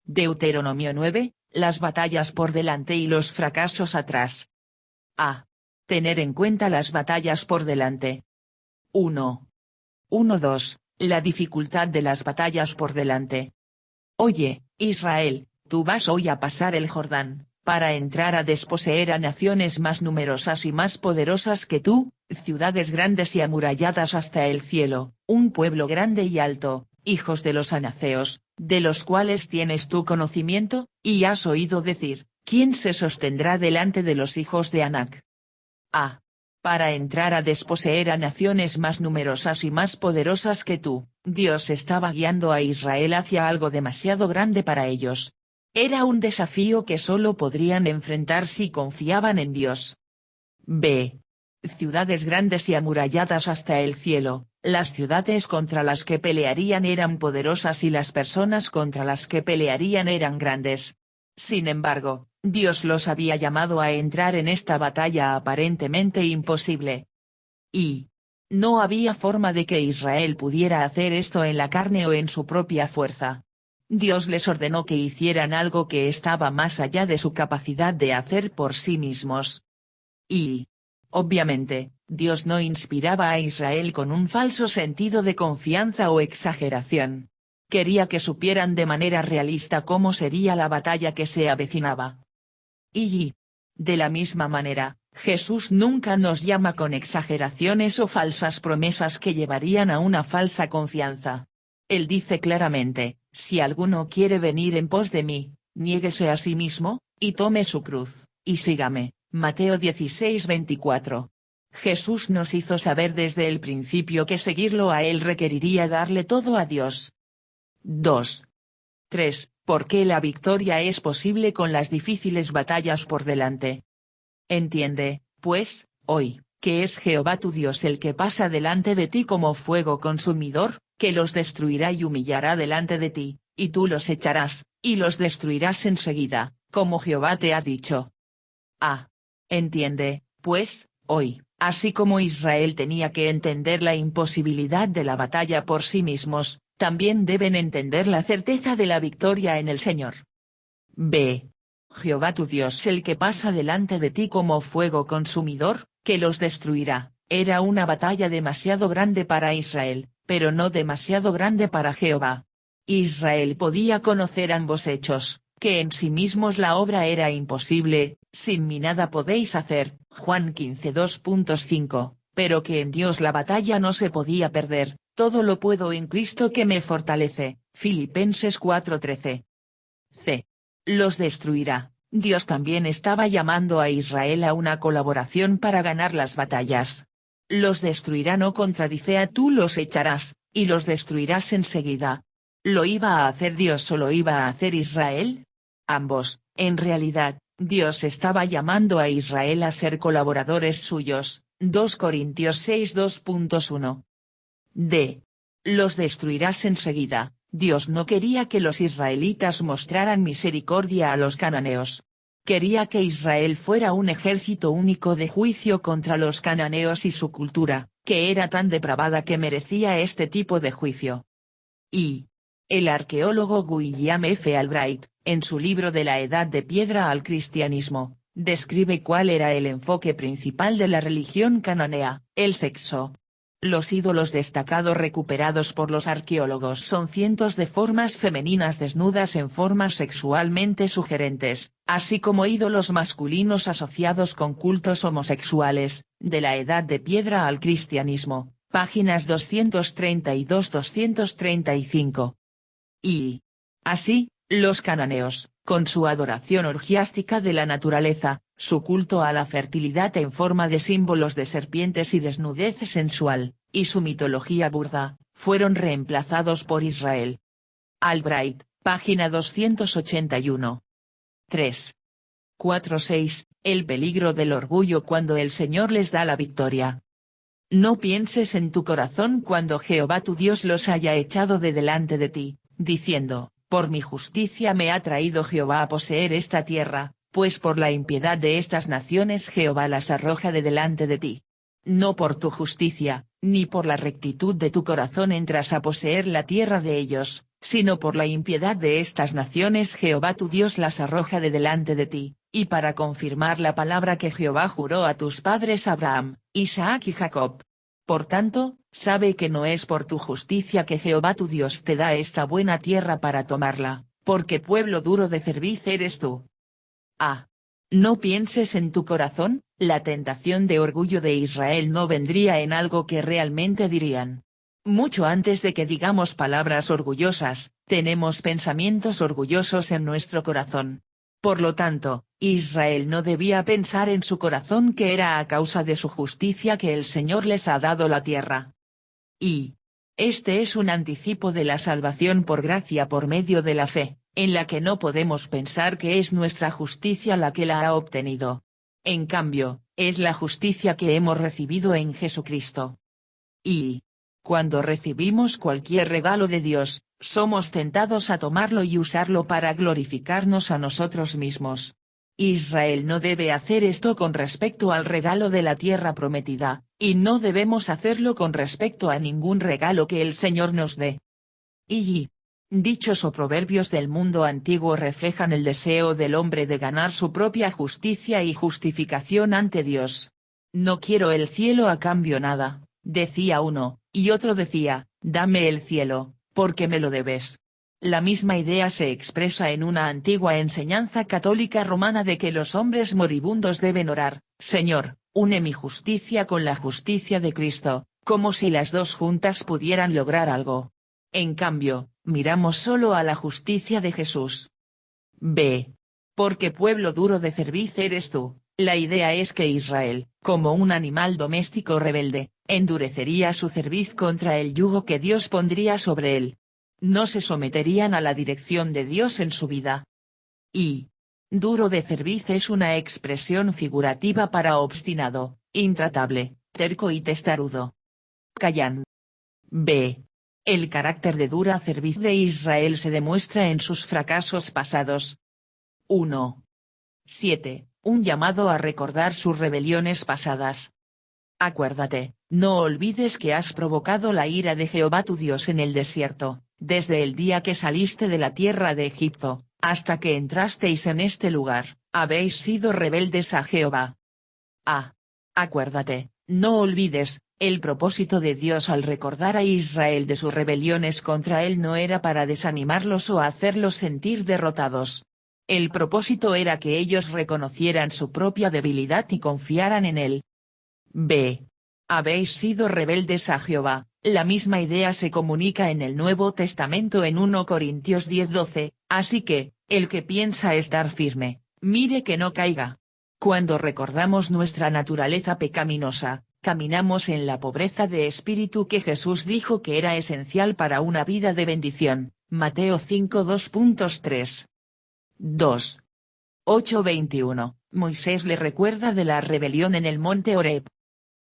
Deuteronomio 9, las batallas por delante y los fracasos atrás. A. Tener en cuenta las batallas por delante. 1. 1.2. La dificultad de las batallas por delante. Oye, Israel, tú vas hoy a pasar el Jordán, para entrar a desposeer a naciones más numerosas y más poderosas que tú, ciudades grandes y amuralladas hasta el cielo, un pueblo grande y alto, hijos de los anaceos, de los cuales tienes tú conocimiento, y has oído decir, ¿quién se sostendrá delante de los hijos de Anac? A. Para entrar a desposeer a naciones más numerosas y más poderosas que tú, Dios estaba guiando a Israel hacia algo demasiado grande para ellos. Era un desafío que solo podrían enfrentar si confiaban en Dios. B. Ciudades grandes y amuralladas hasta el cielo. Las ciudades contra las que pelearían eran poderosas y las personas contra las que pelearían eran grandes. Sin embargo, Dios los había llamado a entrar en esta batalla aparentemente imposible. Y no había forma de que Israel pudiera hacer esto en la carne o en su propia fuerza. Dios les ordenó que hicieran algo que estaba más allá de su capacidad de hacer por sí mismos. Y, obviamente, Dios no inspiraba a Israel con un falso sentido de confianza o exageración. Quería que supieran de manera realista cómo sería la batalla que se avecinaba. Y, de la misma manera, Jesús nunca nos llama con exageraciones o falsas promesas que llevarían a una falsa confianza. Él dice claramente, si alguno quiere venir en pos de mí, niéguese a sí mismo, y tome su cruz, y sígame. Mateo 16:24. Jesús nos hizo saber desde el principio que seguirlo a él requeriría darle todo a Dios. 2. 3. ¿Por qué la victoria es posible con las difíciles batallas por delante? Entiende, pues, hoy, que es Jehová tu Dios el que pasa delante de ti como fuego consumidor, que los destruirá y humillará delante de ti, y tú los echarás, y los destruirás enseguida, como Jehová te ha dicho. A. Entiende, pues, hoy, así como Israel tenía que entender la imposibilidad de la batalla por sí mismos, también deben entender la certeza de la victoria en el Señor. B. Jehová tu Dios el que pasa delante de ti como fuego consumidor, que los destruirá. Era una batalla demasiado grande para Israel, pero no demasiado grande para Jehová. Israel podía conocer ambos hechos, que en sí mismos la obra era imposible, sin mí nada podéis hacer, Juan 15:2.5, pero que en Dios la batalla no se podía perder, todo lo puedo en Cristo que me fortalece, Filipenses 4:13. C. Los destruirá. Dios también estaba llamando a Israel a una colaboración para ganar las batallas. Los destruirá no contradice a tú los echarás, y los destruirás enseguida. ¿Lo iba a hacer Dios o lo iba a hacer Israel? Ambos, en realidad, Dios estaba llamando a Israel a ser colaboradores suyos, 2 Corintios 6:2.1. D. Los destruirás enseguida. Dios no quería que los israelitas mostraran misericordia a los cananeos. Quería que Israel fuera un ejército único de juicio contra los cananeos y su cultura, que era tan depravada que merecía este tipo de juicio. Y el arqueólogo William F. Albright, en su libro De la Edad de Piedra al Cristianismo, describe cuál era el enfoque principal de la religión cananea: el sexo. Los ídolos destacados recuperados por los arqueólogos son cientos de formas femeninas desnudas en formas sexualmente sugerentes, así como ídolos masculinos asociados con cultos homosexuales. De la Edad de Piedra al Cristianismo, páginas 232-235. Y así, los cananeos, con su adoración orgiástica de la naturaleza, su culto a la fertilidad en forma de símbolos de serpientes y desnudez sensual, y su mitología burda, fueron reemplazados por Israel. Albright, página 281. 3. 4.6. El peligro del orgullo cuando el Señor les da la victoria. No pienses en tu corazón cuando Jehová tu Dios los haya echado de delante de ti, diciendo, por mi justicia me ha traído Jehová a poseer esta tierra, pues por la impiedad de estas naciones Jehová las arroja de delante de ti. No por tu justicia, ni por la rectitud de tu corazón entras a poseer la tierra de ellos, sino por la impiedad de estas naciones Jehová tu Dios las arroja de delante de ti, y para confirmar la palabra que Jehová juró a tus padres Abraham, Isaac y Jacob. Por tanto, sabe que no es por tu justicia que Jehová tu Dios te da esta buena tierra para tomarla, porque pueblo duro de cerviz eres tú. No pienses en tu corazón, la tentación de orgullo de Israel no vendría en algo que realmente dirían. Mucho antes de que digamos palabras orgullosas, tenemos pensamientos orgullosos en nuestro corazón. Por lo tanto, Israel no debía pensar en su corazón que era a causa de su justicia que el Señor les ha dado la tierra. Y este es un anticipo de la salvación por gracia por medio de la fe, en la que no podemos pensar que es nuestra justicia la que la ha obtenido. En cambio, es la justicia que hemos recibido en Jesucristo. Y cuando recibimos cualquier regalo de Dios, somos tentados a tomarlo y usarlo para glorificarnos a nosotros mismos. Israel no debe hacer esto con respecto al regalo de la tierra prometida, y no debemos hacerlo con respecto a ningún regalo que el Señor nos dé. Y dichos o proverbios del mundo antiguo reflejan el deseo del hombre de ganar su propia justicia y justificación ante Dios. No quiero el cielo a cambio nada, decía uno, y otro decía, dame el cielo, porque me lo debes. La misma idea se expresa en una antigua enseñanza católica romana de que los hombres moribundos deben orar, Señor, une mi justicia con la justicia de Cristo, como si las dos juntas pudieran lograr algo. En cambio, miramos solo a la justicia de Jesús. Porque pueblo duro de cerviz eres tú. La idea es que Israel, como un animal doméstico rebelde, endurecería su cerviz contra el yugo que Dios pondría sobre él. No se someterían a la dirección de Dios en su vida. Y duro de cerviz es una expresión figurativa para obstinado, intratable, terco y testarudo. Callan. El carácter de dura cerviz de Israel se demuestra en sus fracasos pasados. 1.7. Un llamado a recordar sus rebeliones pasadas. Acuérdate, no olvides que has provocado la ira de Jehová tu Dios en el desierto, desde el día que saliste de la tierra de Egipto, hasta que entrasteis en este lugar, habéis sido rebeldes a Jehová. Acuérdate, no olvides, el propósito de Dios al recordar a Israel de sus rebeliones contra él no era para desanimarlos o hacerlos sentir derrotados. El propósito era que ellos reconocieran su propia debilidad y confiaran en él. Habéis sido rebeldes a Jehová. La misma idea se comunica en el Nuevo Testamento en 1 Corintios 10:12, así que, el que piensa estar firme, mire que no caiga. Cuando recordamos nuestra naturaleza pecaminosa, caminamos en la pobreza de espíritu que Jesús dijo que era esencial para una vida de bendición, Mateo 5:2.3. 8:21, Moisés le recuerda de la rebelión en el monte Horeb.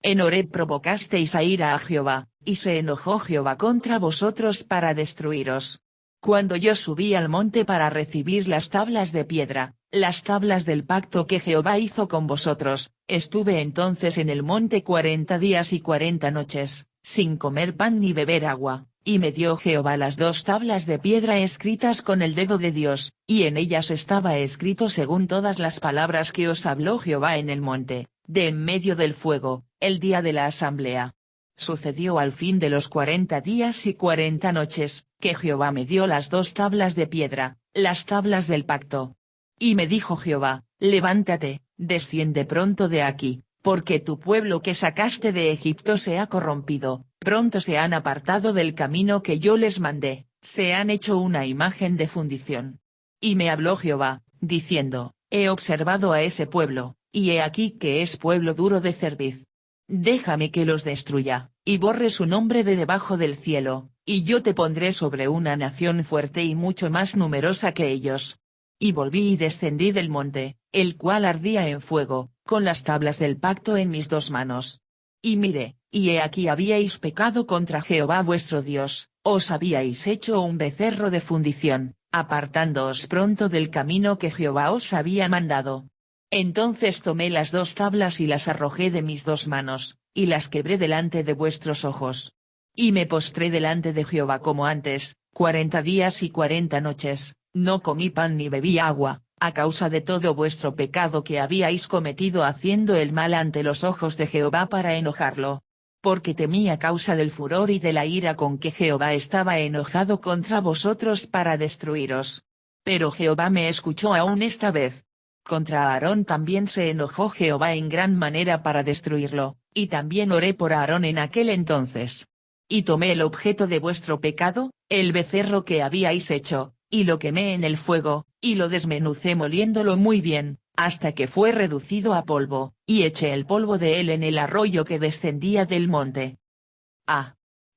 En Horeb provocasteis a ira a Jehová, y se enojó Jehová contra vosotros para destruiros. Cuando yo subí al monte para recibir las tablas de piedra, las tablas del pacto que Jehová hizo con vosotros, estuve entonces en el monte 40 días y 40 noches, sin comer pan ni beber agua, y me dio Jehová las 2 tablas de piedra escritas con el dedo de Dios, y en ellas estaba escrito según todas las palabras que os habló Jehová en el monte, de en medio del fuego, el día de la asamblea. Sucedió al fin de los 40 días y 40 noches, que Jehová me dio las 2 tablas de piedra, las tablas del pacto. Y me dijo Jehová, levántate, desciende pronto de aquí, porque tu pueblo que sacaste de Egipto se ha corrompido, pronto se han apartado del camino que yo les mandé, se han hecho una imagen de fundición. Y me habló Jehová, diciendo, he observado a ese pueblo, y he aquí que es pueblo duro de cerviz. Déjame que los destruya, y borre su nombre de debajo del cielo, y yo te pondré sobre una nación fuerte y mucho más numerosa que ellos. Y volví y descendí del monte, el cual ardía en fuego, con las tablas del pacto en mis 2 manos. Y miré, y he aquí habíais pecado contra Jehová vuestro Dios, os habíais hecho un becerro de fundición, apartándoos pronto del camino que Jehová os había mandado. Entonces tomé las 2 tablas y las arrojé de mis 2 manos, y las quebré delante de vuestros ojos. Y me postré delante de Jehová como antes, 40 días y 40 noches, no comí pan ni bebí agua, a causa de todo vuestro pecado que habíais cometido haciendo el mal ante los ojos de Jehová para enojarlo. Porque temí a causa del furor y de la ira con que Jehová estaba enojado contra vosotros para destruiros. Pero Jehová me escuchó aún esta vez. Contra Aarón también se enojó Jehová en gran manera para destruirlo, y también oré por Aarón en aquel entonces. Y tomé el objeto de vuestro pecado, el becerro que habíais hecho, y lo quemé en el fuego, y lo desmenucé moliéndolo muy bien, hasta que fue reducido a polvo, y eché el polvo de él en el arroyo que descendía del monte.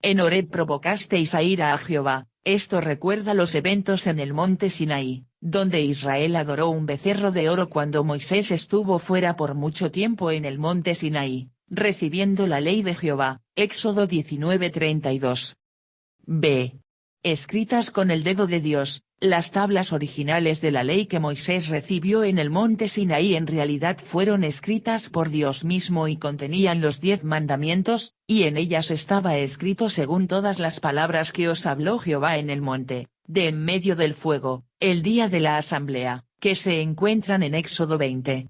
En Horeb provocasteis a ira a Jehová. Esto recuerda los eventos en el monte Sinaí, donde Israel adoró un becerro de oro cuando Moisés estuvo fuera por mucho tiempo en el monte Sinaí, recibiendo la ley de Jehová, Éxodo 19:32. B. Escritas con el dedo de Dios, las tablas originales de la ley que Moisés recibió en el monte Sinaí en realidad fueron escritas por Dios mismo y contenían los 10 mandamientos, y en ellas estaba escrito según todas las palabras que os habló Jehová en el monte, de en medio del fuego, el día de la asamblea, que se encuentran en Éxodo 20.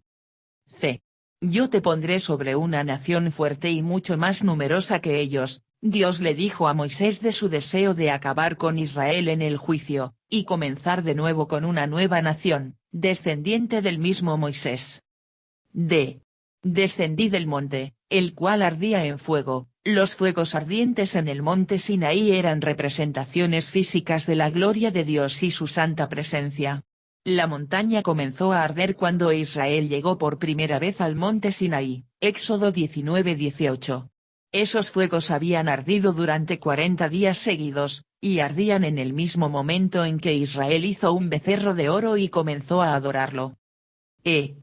C. Yo te pondré sobre una nación fuerte y mucho más numerosa que ellos. Dios le dijo a Moisés de su deseo de acabar con Israel en el juicio, y comenzar de nuevo con una nueva nación, descendiente del mismo Moisés. D. Descendí del monte, el cual ardía en fuego. Los fuegos ardientes en el monte Sinaí eran representaciones físicas de la gloria de Dios y su santa presencia. La montaña comenzó a arder cuando Israel llegó por primera vez al monte Sinaí, Éxodo 19:18. Esos fuegos habían ardido durante 40 días seguidos, y ardían en el mismo momento en que Israel hizo un becerro de oro y comenzó a adorarlo.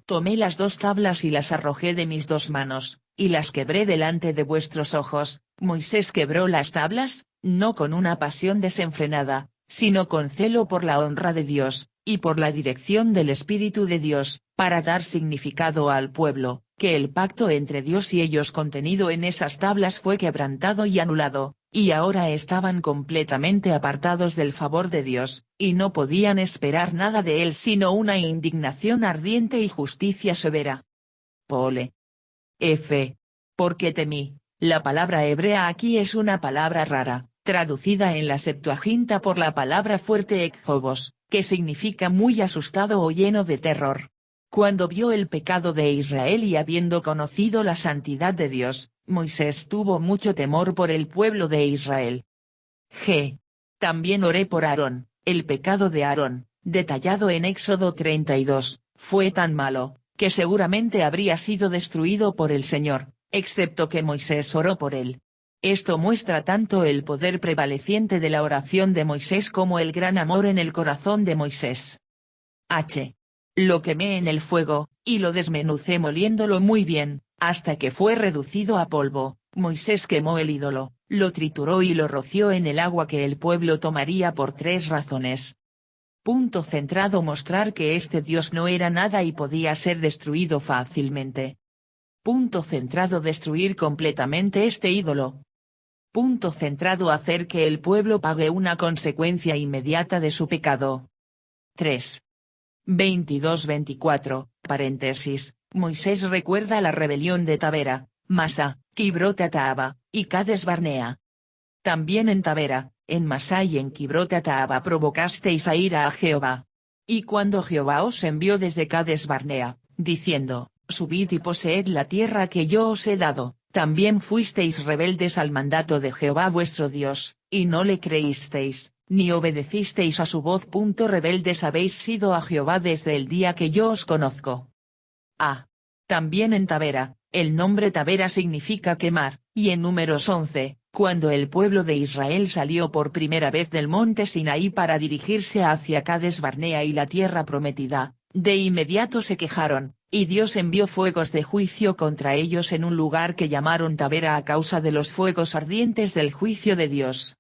Tomé las 2 tablas y las arrojé de mis 2 manos, y las quebré delante de vuestros ojos. Moisés quebró las tablas, no con una pasión desenfrenada, sino con celo por la honra de Dios, y por la dirección del Espíritu de Dios, para dar significado al pueblo, que el pacto entre Dios y ellos contenido en esas tablas fue quebrantado y anulado, y ahora estaban completamente apartados del favor de Dios, y no podían esperar nada de él sino una indignación ardiente y justicia severa. Pole. F. Porque temí. La palabra hebrea aquí es una palabra rara, traducida en la Septuaginta por la palabra fuerte ekphobos, que significa muy asustado o lleno de terror. Cuando vio el pecado de Israel y habiendo conocido la santidad de Dios, Moisés tuvo mucho temor por el pueblo de Israel. G. También oré por Aarón. El pecado de Aarón, detallado en Éxodo 32, fue tan malo, que seguramente habría sido destruido por el Señor, excepto que Moisés oró por él. Esto muestra tanto el poder prevaleciente de la oración de Moisés como el gran amor en el corazón de Moisés. H. Lo quemé en el fuego, y lo desmenucé moliéndolo muy bien, hasta que fue reducido a polvo. Moisés quemó el ídolo, lo trituró y lo roció en el agua que el pueblo tomaría por 3 razones. Punto centrado: mostrar que este Dios no era nada y podía ser destruido fácilmente. Punto centrado: destruir completamente este ídolo. Punto centrado: hacer que el pueblo pague una consecuencia inmediata de su pecado. 3. 22-24, paréntesis, Moisés recuerda la rebelión de Tabera, Masa, Kibrot Ataaba, y Cades Barnea. También en Tabera, en Masa y en Kibrot Ataaba provocasteis a ira a Jehová. Y cuando Jehová os envió desde Cades Barnea, diciendo, subid y poseed la tierra que yo os he dado, también fuisteis rebeldes al mandato de Jehová vuestro Dios, y no le creísteis, ni obedecisteis a su voz. Rebeldes habéis sido a Jehová desde el día que yo os conozco. También en Tabera, el nombre Tabera significa quemar, y en Números 11, cuando el pueblo de Israel salió por primera vez del monte Sinaí para dirigirse hacia Cades Barnea y la tierra prometida, de inmediato se quejaron, y Dios envió fuegos de juicio contra ellos en un lugar que llamaron Tabera a causa de los fuegos ardientes del juicio de Dios.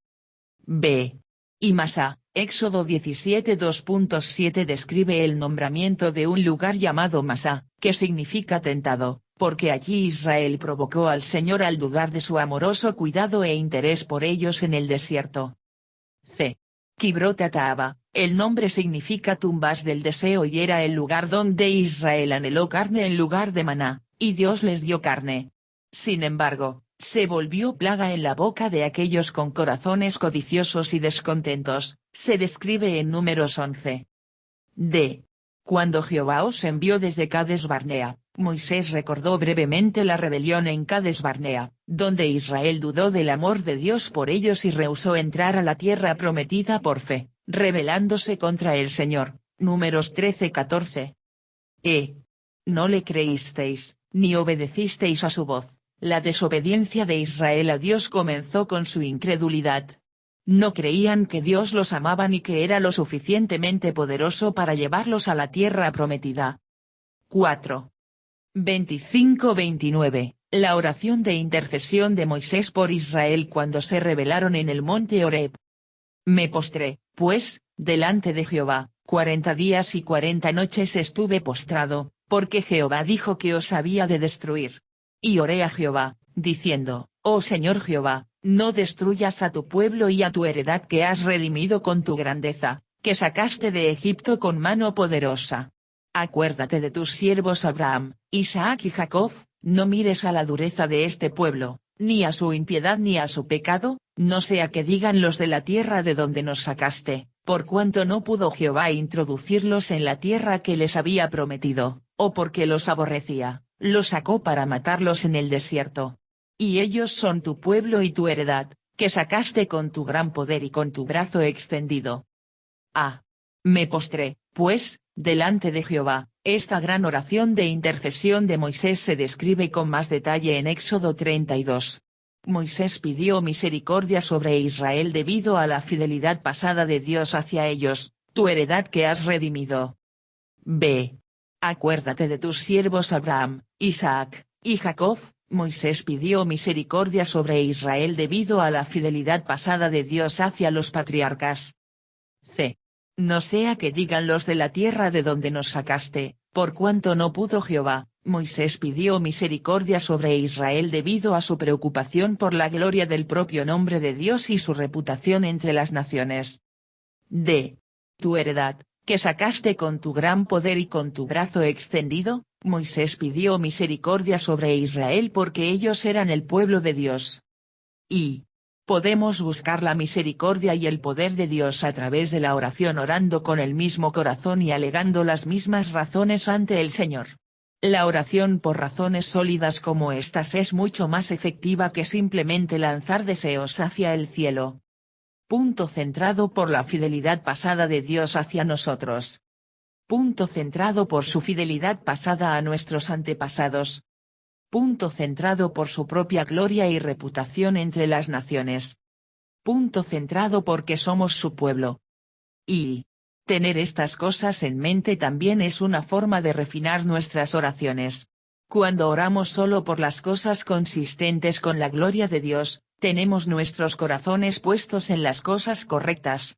B. Y Masa, Éxodo 17:2.7 describe el nombramiento de un lugar llamado Masa, que significa tentado, porque allí Israel provocó al Señor al dudar de su amoroso cuidado e interés por ellos en el desierto. C. Kibrot Hataava, el nombre significa tumbas del deseo y era el lugar donde Israel anheló carne en lugar de maná, y Dios les dio carne. Sin embargo, se volvió plaga en la boca de aquellos con corazones codiciosos y descontentos, se describe en Números 11. D. Cuando Jehová os envió desde Cades Barnea, Moisés recordó brevemente la rebelión en Cades Barnea, donde Israel dudó del amor de Dios por ellos y rehusó entrar a la tierra prometida por fe, rebelándose contra el Señor. Números 13:14. No le creísteis, ni obedecisteis a su voz. La desobediencia de Israel a Dios comenzó con su incredulidad. No creían que Dios los amaba ni que era lo suficientemente poderoso para llevarlos a la tierra prometida. 4. 25-29, la oración de intercesión de Moisés por Israel cuando se rebelaron en el monte Horeb. Me postré, pues, delante de Jehová, 40 días y 40 noches estuve postrado, porque Jehová dijo que os había de destruir. Y oré a Jehová, diciendo, oh Señor Jehová, no destruyas a tu pueblo y a tu heredad que has redimido con tu grandeza, que sacaste de Egipto con mano poderosa. Acuérdate de tus siervos Abraham, Isaac y Jacob, no mires a la dureza de este pueblo, ni a su impiedad ni a su pecado, no sea que digan los de la tierra de donde nos sacaste, por cuanto no pudo Jehová introducirlos en la tierra que les había prometido, o porque los aborrecía, los sacó para matarlos en el desierto. Y ellos son tu pueblo y tu heredad, que sacaste con tu gran poder y con tu brazo extendido. Me postré, pues, delante de Jehová. Esta gran oración de intercesión de Moisés se describe con más detalle en Éxodo 32. Moisés pidió misericordia sobre Israel debido a la fidelidad pasada de Dios hacia ellos, tu heredad que has redimido. B. Acuérdate de tus siervos Abraham, Isaac, y Jacob. Moisés pidió misericordia sobre Israel debido a la fidelidad pasada de Dios hacia los patriarcas. C. No sea que digan los de la tierra de donde nos sacaste, por cuanto no pudo Jehová. Moisés pidió misericordia sobre Israel debido a su preocupación por la gloria del propio nombre de Dios y su reputación entre las naciones. D. Tu heredad, que sacaste con tu gran poder y con tu brazo extendido. Moisés pidió misericordia sobre Israel porque ellos eran el pueblo de Dios. Y podemos buscar la misericordia y el poder de Dios a través de la oración orando con el mismo corazón y alegando las mismas razones ante el Señor. La oración por razones sólidas como estas es mucho más efectiva que simplemente lanzar deseos hacia el cielo. Punto centrado por la fidelidad pasada de Dios hacia nosotros. Punto centrado por su fidelidad pasada a nuestros antepasados. Punto centrado por su propia gloria y reputación entre las naciones. Punto centrado porque somos su pueblo. Y tener estas cosas en mente también es una forma de refinar nuestras oraciones. Cuando oramos solo por las cosas consistentes con la gloria de Dios, tenemos nuestros corazones puestos en las cosas correctas,